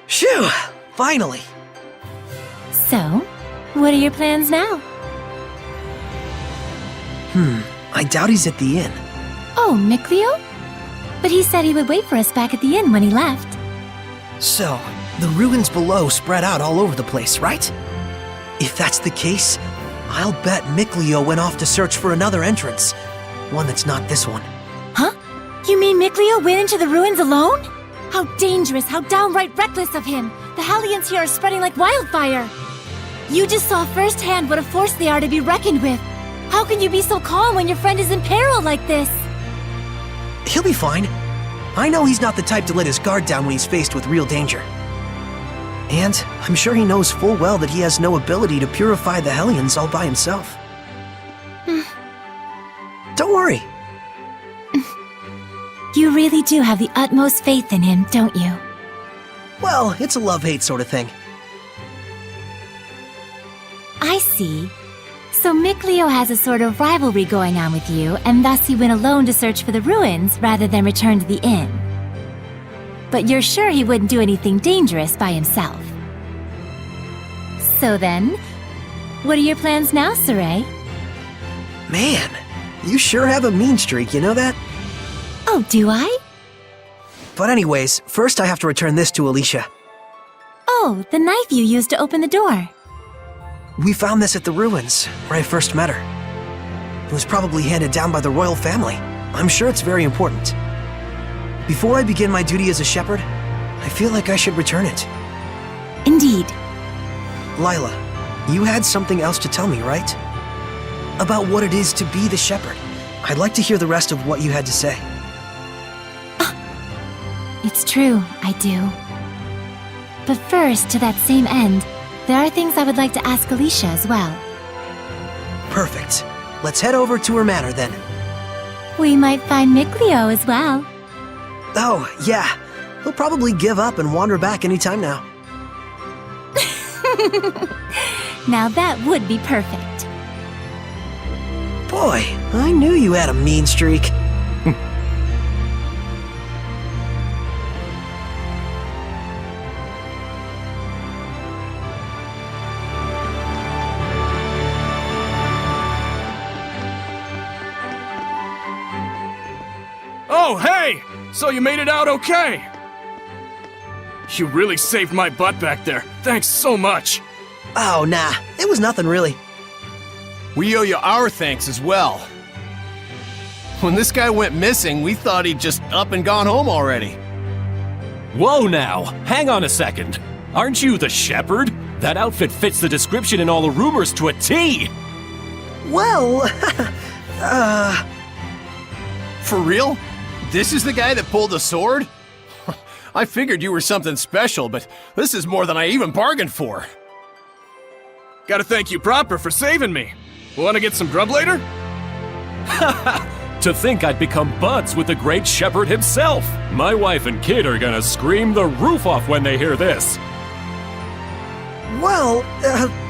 Phew! Finally! So, what are your plans now? I doubt he's at the inn. Oh, Mikleo? But he said he would wait for us back at the inn when he left. So, the ruins below spread out all over the place, right? If that's the case, I'll bet Mikleo went off to search for another entrance. One that's not this one. Huh? You mean Mikleo went into the ruins alone? How dangerous, how downright reckless of him! The Hellions here are spreading like wildfire! You just saw firsthand what a force they are to be reckoned with! How can you be so calm when your friend is in peril like this? He'll be fine. I know he's not the type to let his guard down when he's faced with real danger. And I'm sure he knows full well that he has no ability to purify the Hellions all by himself. Don't worry. You really do have the utmost faith in him, don't you? Well, it's a love-hate sort of thing. I see. So Mikleo has a sort of rivalry going on with you, and thus he went alone to search for the ruins rather than return to the inn. But you're sure he wouldn't do anything dangerous by himself. So then, what are your plans now, Saray? Man, you sure have a mean streak, you know that? Oh, do I? But anyways, first I have to return this to Alisha. Oh, the knife you used to open the door. We found this at the ruins, where I first met her. It was probably handed down by the royal family. I'm sure it's very important. Before I begin my duty as a shepherd, I feel like I should return it. Indeed. Lila, you had something else to tell me, right? About what it is to be the shepherd. I'd like to hear the rest of what you had to say. It's true, I do. But first, to that same end, there are things I would like to ask Alisha as well. Perfect. Let's head over to her manor then. We might find Mikleo as well. Oh, yeah. He'll probably give up and wander back anytime now. Now that would be perfect. Boy, I knew you had a mean streak. Oh, hey! So you made it out okay? You really saved my butt back there. Thanks so much. Oh, nah. It was nothing really. We owe you our thanks as well. When this guy went missing, we thought he'd just up and gone home already. Whoa now, hang on a second. Aren't you the shepherd? That outfit fits the description in all the rumors to a T! Well, For real? This is the guy that pulled the sword? I figured you were something special, but this is more than I even bargained for. Gotta thank you proper for saving me. Wanna get some grub later? To think I'd become buds with the great shepherd himself! My wife and kid are gonna scream the roof off when they hear this! well,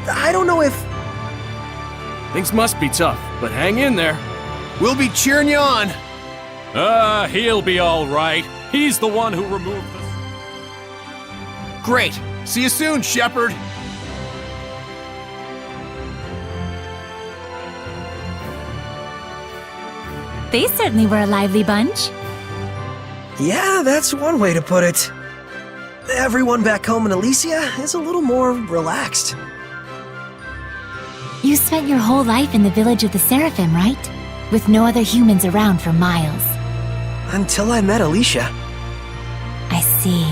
I don't know if... Things must be tough, but hang in there. We'll be cheering you on. He'll be alright. He's the one who removed the... Great. See you soon, shepherd. They certainly were a lively bunch. Yeah, that's one way to put it. Everyone back home in Alisha is a little more relaxed. You spent your whole life in the village of the Seraphim, right? With no other humans around for miles. Until I met Alisha. I see.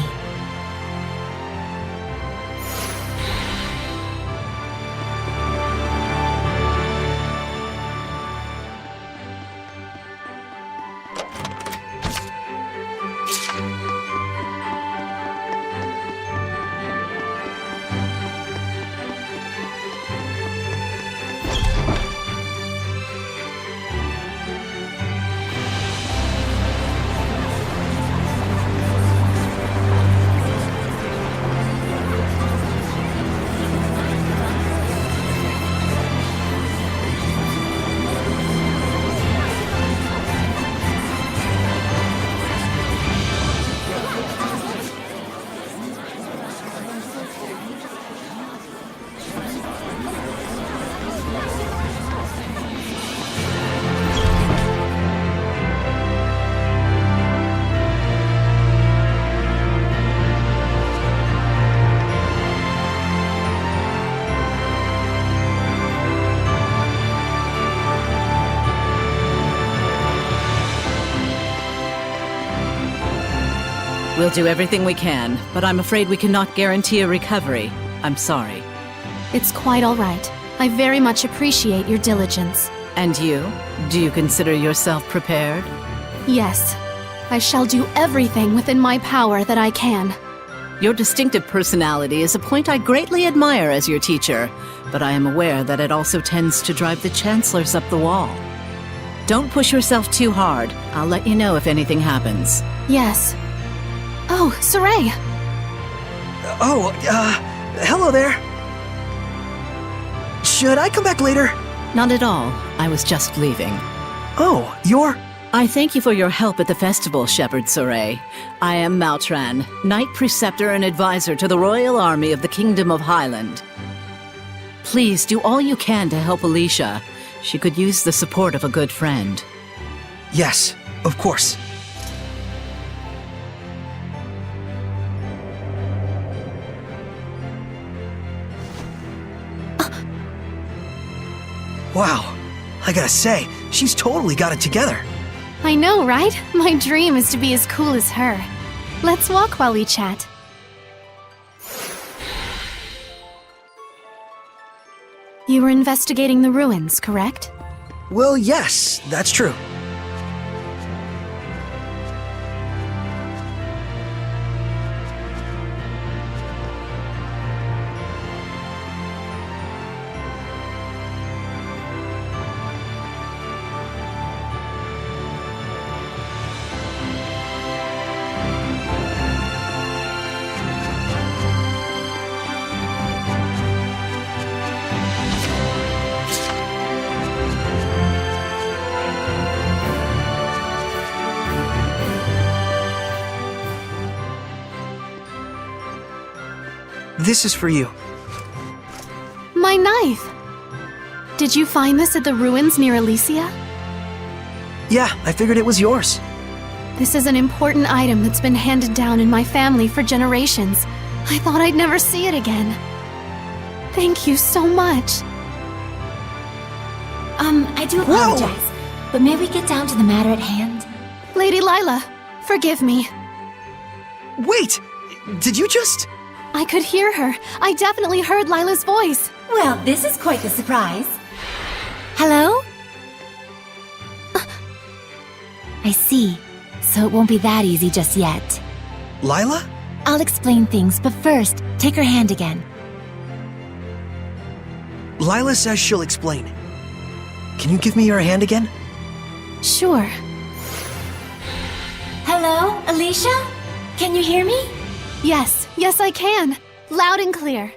We'll do everything we can, but I'm afraid we cannot guarantee a recovery. I'm sorry. It's quite all right. I very much appreciate your diligence. And you? Do you consider yourself prepared? Yes, I shall do everything within my power that I can. Your distinctive personality is a point I greatly admire as your teacher, but I am aware that it also tends to drive the chancellors up the wall. Don't push yourself too hard. I'll let you know if anything happens. Yes. Oh, Saray! Oh, hello there. Should I come back later? Not at all. I was just leaving. Oh, you're... I thank you for your help at the festival, Shepherd Soray. I am Mautran, Knight Preceptor and Advisor to the Royal Army of the Kingdom of Highland. Please do all you can to help Alisha. She could use the support of a good friend. Yes, of course. Wow, I gotta say, she's totally got it together. I know, right? My dream is to be as cool as her. Let's walk while we chat. You were investigating the ruins, correct? Well, yes, that's true. This is for you. My knife! Did you find this at the ruins near Alisha? Yeah, I figured it was yours. This is an important item that's been handed down in my family for generations. I thought I'd never see it again. Thank you so much. I do apologize, but may we get down to the matter at hand? Lady Lila, forgive me. Wait! Did you just... I could hear her. I definitely heard Lila's voice. Well, this is quite the surprise. Hello? I see. So it won't be that easy just yet. Lila? I'll explain things, but first, take her hand again. Lila says she'll explain. Can you give me your hand again? Sure. Hello, Alisha? Can you hear me? Yes, I can. Loud and clear.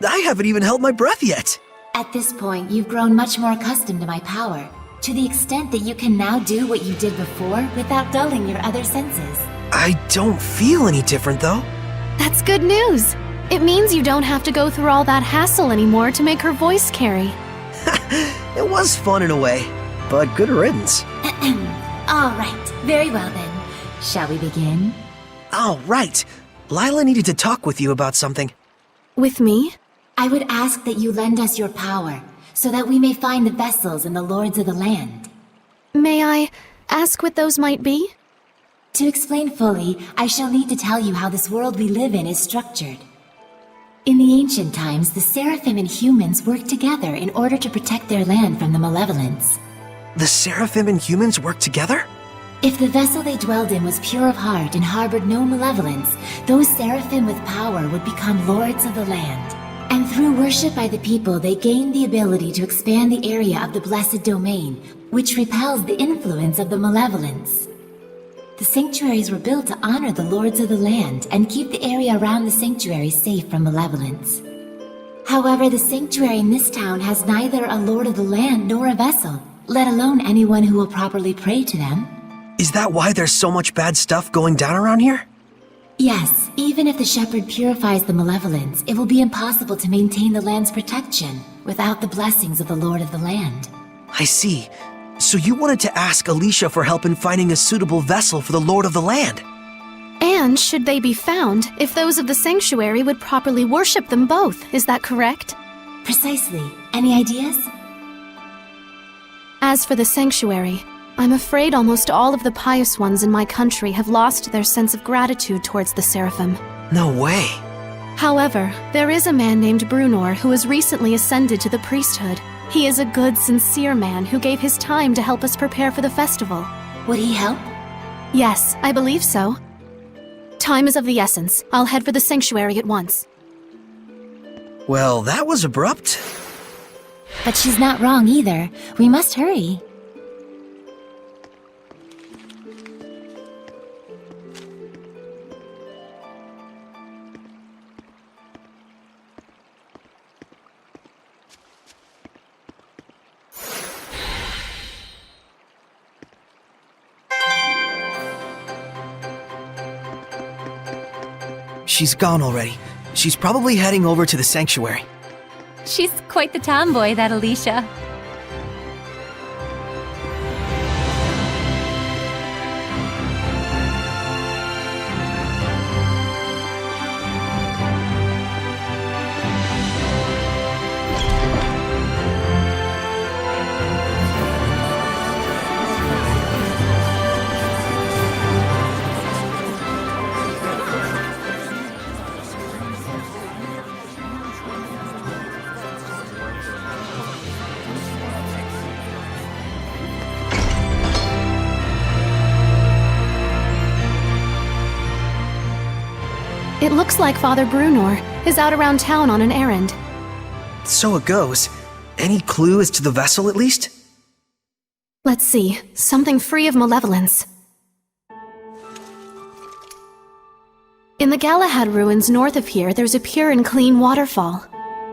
I haven't even held my breath yet. At this point, you've grown much more accustomed to my power, to the extent that you can now do what you did before without dulling your other senses. I don't feel any different, though. That's good news. It means you don't have to go through all that hassle anymore to make her voice carry. It was fun in a way, but good riddance. All right, very well then. Shall we begin? Oh, right. Lila needed to talk with you about something. With me? I would ask that you lend us your power, so that we may find the vessels and the lords of the land. May I ask what those might be? To explain fully, I shall need to tell you how this world we live in is structured. In the ancient times, the Seraphim and humans worked together in order to protect their land from the malevolence. The Seraphim and humans work together? If the vessel they dwelled in was pure of heart and harbored no malevolence, those Seraphim with power would become lords of the land. And through worship by the people, they gained the ability to expand the area of the Blessed Domain, which repels the influence of the malevolence. The sanctuaries were built to honor the lords of the land and keep the area around the sanctuary safe from malevolence. However, the sanctuary in this town has neither a lord of the land nor a vessel, let alone anyone who will properly pray to them. Is that why there's so much bad stuff going down around here? Yes, even if the shepherd purifies the malevolence, it will be impossible to maintain the land's protection without the blessings of the Lord of the Land. I see. So you wanted to ask Alisha for help in finding a suitable vessel for the Lord of the Land. And should they be found, if those of the sanctuary would properly worship them both, is that correct? Precisely. Any ideas? As for the sanctuary, I'm afraid almost all of the pious ones in my country have lost their sense of gratitude towards the Seraphim. No way. However, there is a man named Brunor who has recently ascended to the priesthood. He is a good, sincere man who gave his time to help us prepare for the festival. Would he help? Yes, I believe so. Time is of the essence. I'll head for the sanctuary at once. Well, that was abrupt. But she's not wrong either. We must hurry. She's gone already. She's probably heading over to the sanctuary. She's quite the tomboy, that Alisha. It looks like Father Brunor is out around town on an errand. So it goes. Any clue as to the vessel, at least? Let's see, something free of malevolence. In the Galahad ruins north of here, there's a pure and clean waterfall.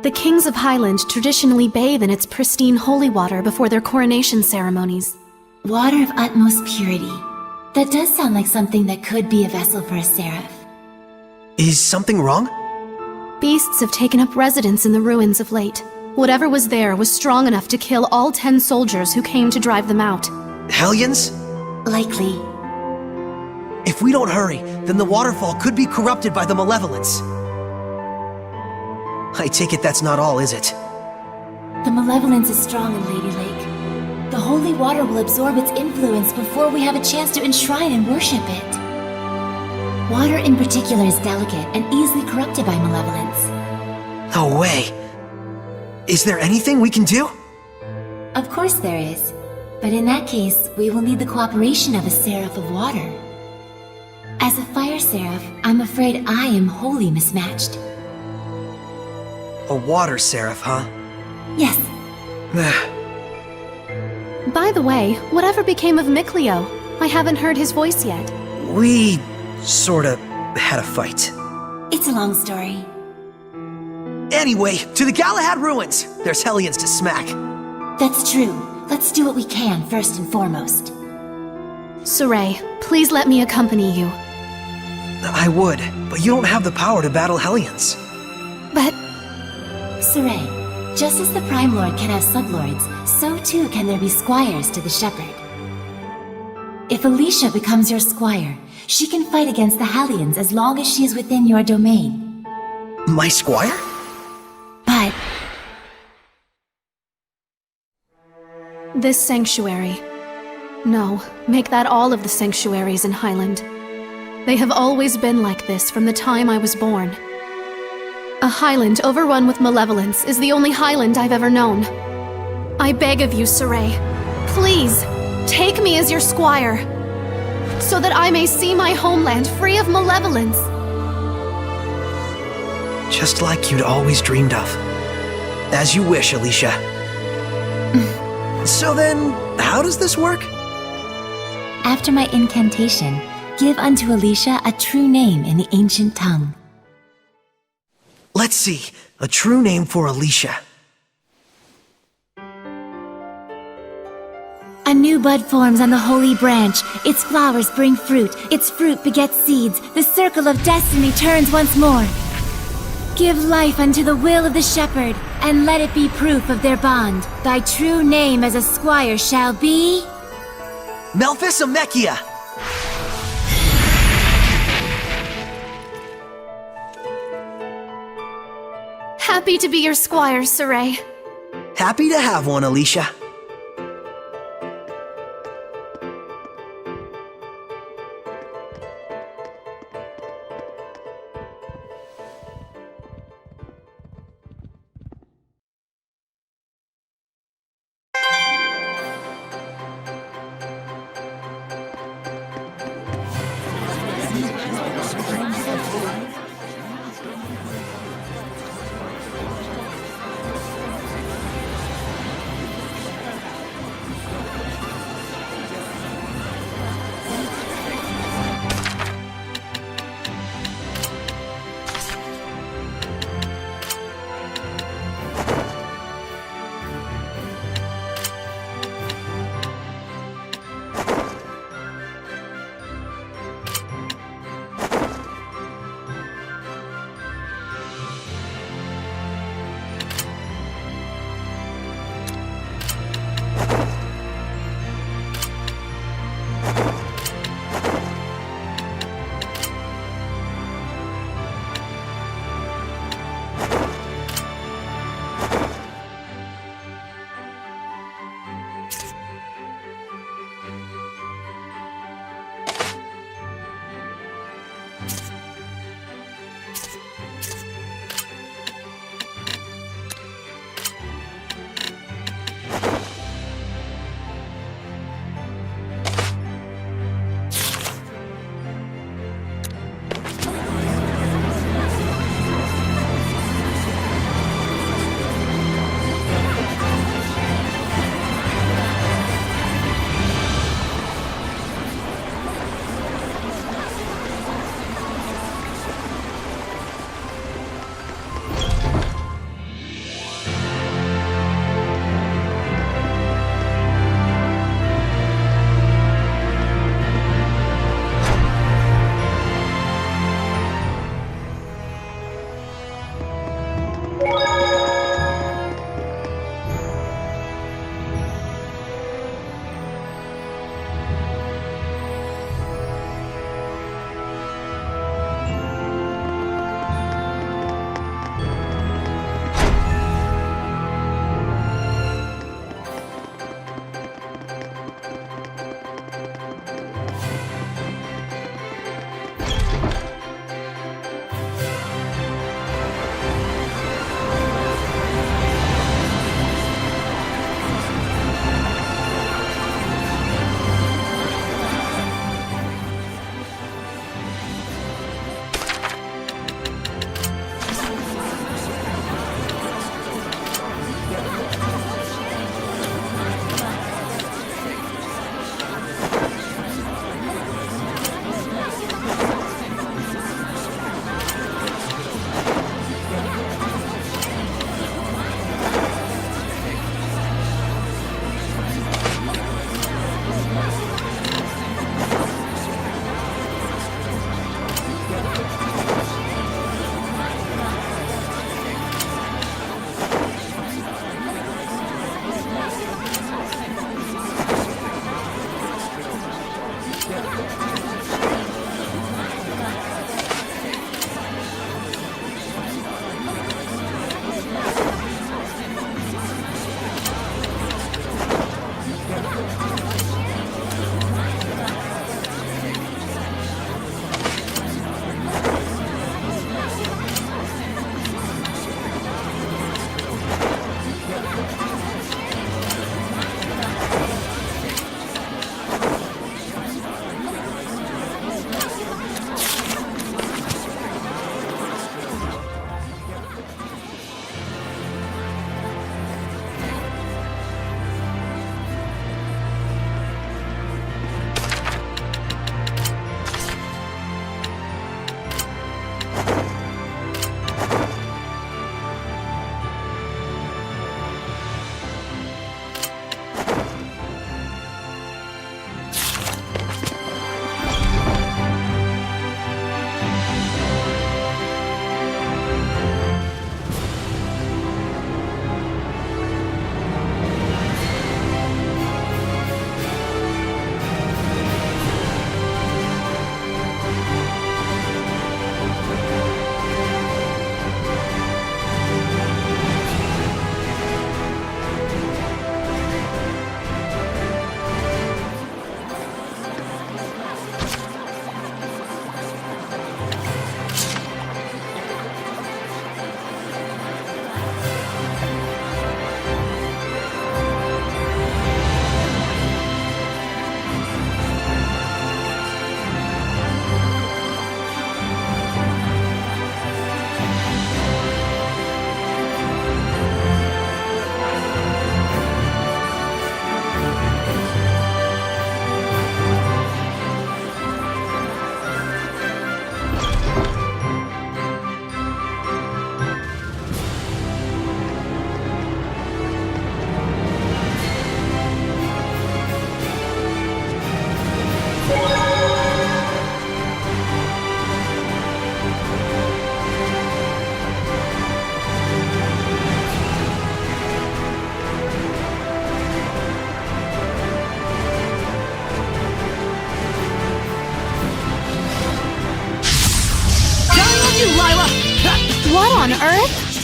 The kings of Highland traditionally bathe in its pristine holy water before their coronation ceremonies. Water of utmost purity. That does sound like something that could be a vessel for a seraph. Is something wrong? Beasts have taken up residence in the ruins of late. Whatever was there was strong enough to kill all 10 soldiers who came to drive them out. Hellions? Likely. If we don't hurry, then the waterfall could be corrupted by the malevolence. I take it that's not all, is it? The malevolence is strong in Lady Lake. The holy water will absorb its influence before we have a chance to enshrine and worship it. Water in particular is delicate and easily corrupted by malevolence. No way. Is there anything we can do? Of course there is. But in that case, we will need the cooperation of a seraph of water. As a fire seraph, I'm afraid I am wholly mismatched. A water seraph, huh? Yes. By the way, whatever became of Mikleo? I haven't heard his voice yet. We sorta had a fight. It's a long story. Anyway, to the Galahad ruins! There's Hellions to smack. That's true. Let's do what we can first and foremost. Saray, please let me accompany you. I would, but you don't have the power to battle Hellions. But... Saray, just as the Prime Lord can have sublords, so too can there be squires to the Shepherd. If Alisha becomes your squire, she can fight against the Hellions as long as she is within your domain. My squire? But... this sanctuary. No, make that all of the sanctuaries in Highland. They have always been like this from the time I was born. A Highland overrun with malevolence is the only Highland I've ever known. I beg of you, Saray, please, take me as your squire, so that I may see my homeland free of malevolence. Just like you'd always dreamed of. As you wish, Alisha. So then, how does this work? after my incantation, give unto Alisha a true name in the ancient tongue. Let's see. A true name for Alisha. A new bud forms on the holy branch. Its flowers bring fruit. Its fruit begets seeds. The circle of destiny turns once more. Give life unto the will of the shepherd, and let it be proof of their bond. Thy true name as a squire shall be... Melphisamechia! Happy to be your squire, Saray. Happy to have one, Alisha.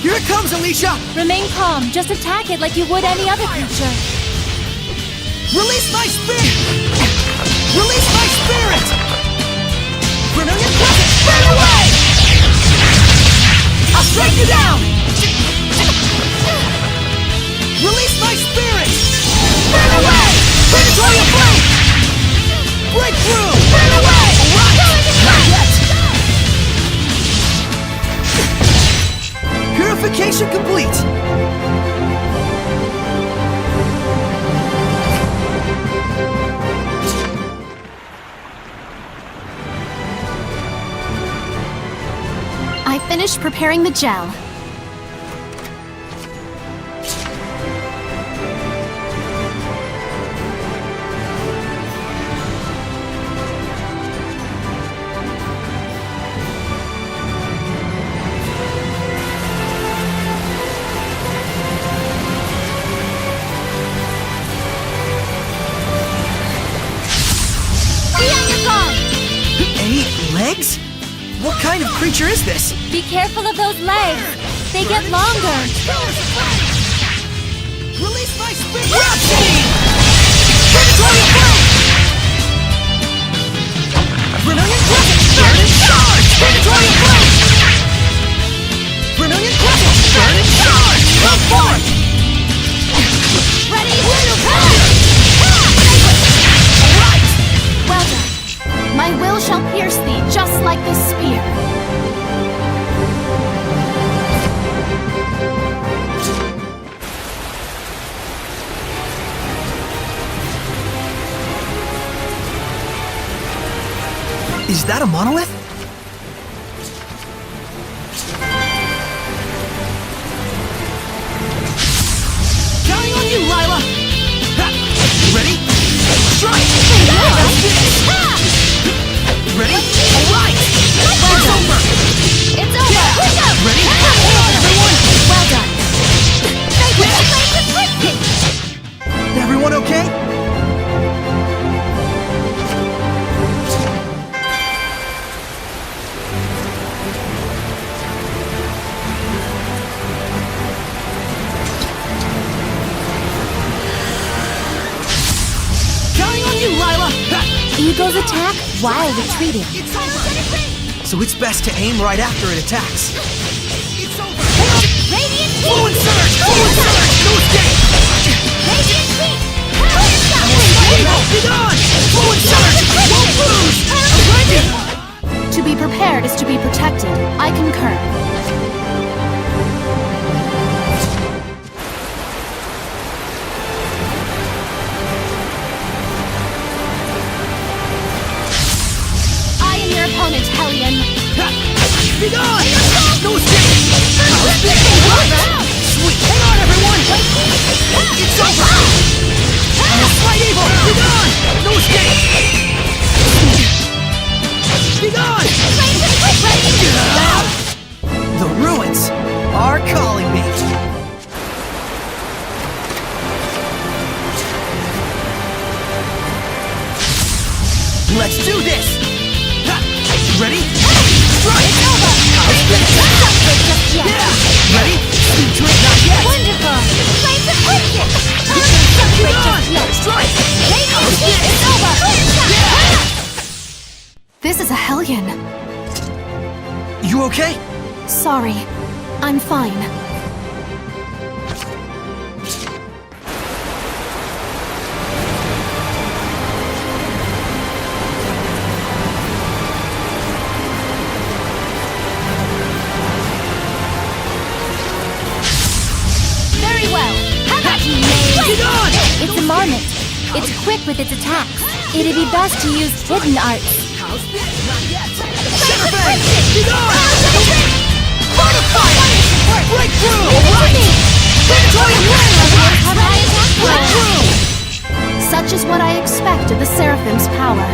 Here it comes, Alisha! Remain calm. Just attack it like you would any other creature. Release my spirit! Release my spirit! Vermilion Crescent, burn away! I'll strike you down! Release my spirit! Burn away! Predatory flame! Breakthrough! Burn away! Not yet! Purification complete! I finished preparing the gel. Legs? What kind of creature is this? Be careful of those legs. They get longer. Release my spirit! Rhapsody! Predatory flame! Vermilion Crescent, burn and charge! Predatory flame! Vermilion Crescent, burn and charge! Come forth! Ready? Right! Well done. My will shall pierce thee just like this spear. Is that a monolith? Counting on you, Lila! Ready? Strike! Ready? Alright! It's over! It's over! Yeah. Ready? Hold on, everyone! Well done. Everyone okay? Counting on you, Lila! Eagles attack while retreating. It's over! So it's best to aim right after it attacks. It's over! Radiant Fluid Heat! surge! Fluid surge! No escape! Radiant Heat! Be gone! Fluid surge! Won't lose! I'm ready! To be prepared is to be protected. I concur. I am your opponent, Hellion. Be gone! No escape! Sweet! Hang on, everyone! It's over! Fight evil! Be gone! No escape! Be gone! The ruins are calling me! Let's do this! Ready? Strike! It's over! Yeah! Ready? Speed to it, not yet! Wonderful! Flames of Crimson! Be gone! Strike! Radiant Heat! It's over! This is a Hellion. You okay? Sorry. I'm fine. Very well! Be gone! It's a marmot. It's quick with its attacks. It'd be best to use hidden arts. Shadowfang! Be gone! Breakthrough! Predatory flame! Breakthrough! Such is what I expect of the Seraphim's power.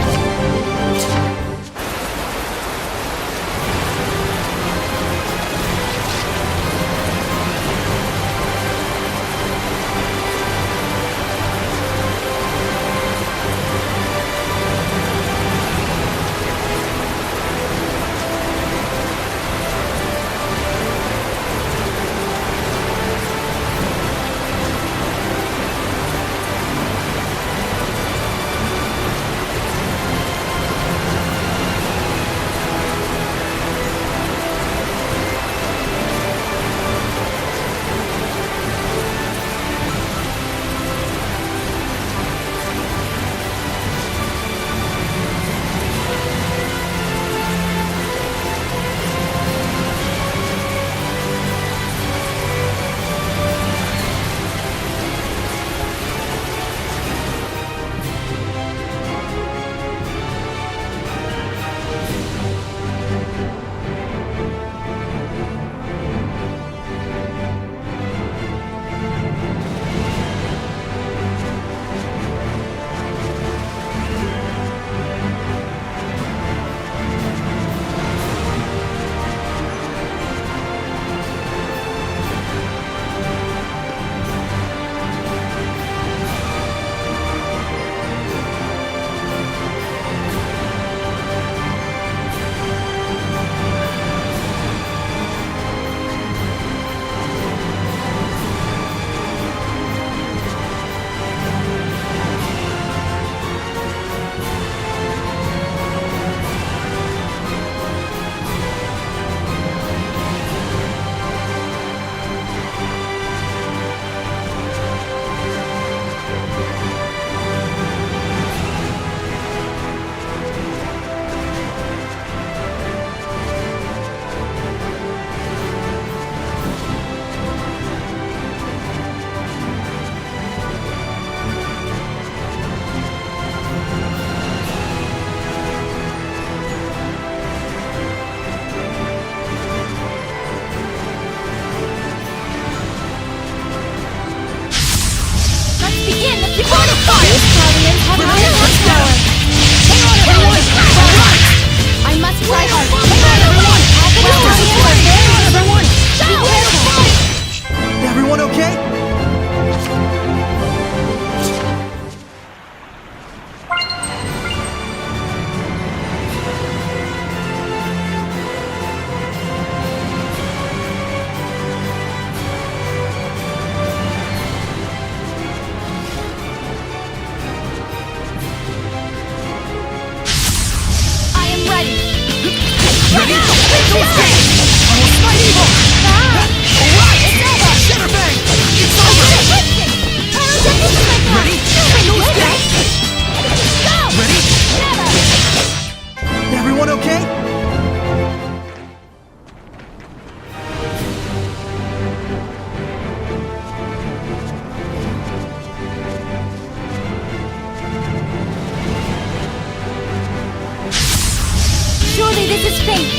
These Hellions have high attack power. Hang on, everyone! Alright! I must try hard. Hang on, everyone! Well done! Hang on, everyone! Everyone okay? I am ready! Ready? Go stand! I will smite evil! Alright! It's over! Shadowbang! It's over! Ready? Go stand! Ready? Everyone okay? Surely this is fate.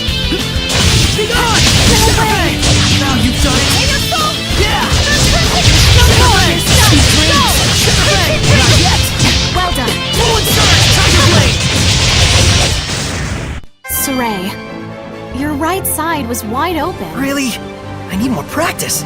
Be gone! Shadowbang! Now you've done it! Yeah! Shadowbang! Shadowbang! Not yet! Well done. Full surge! Tiger Blade! Saray, your right side was wide open. Really? I need more practice.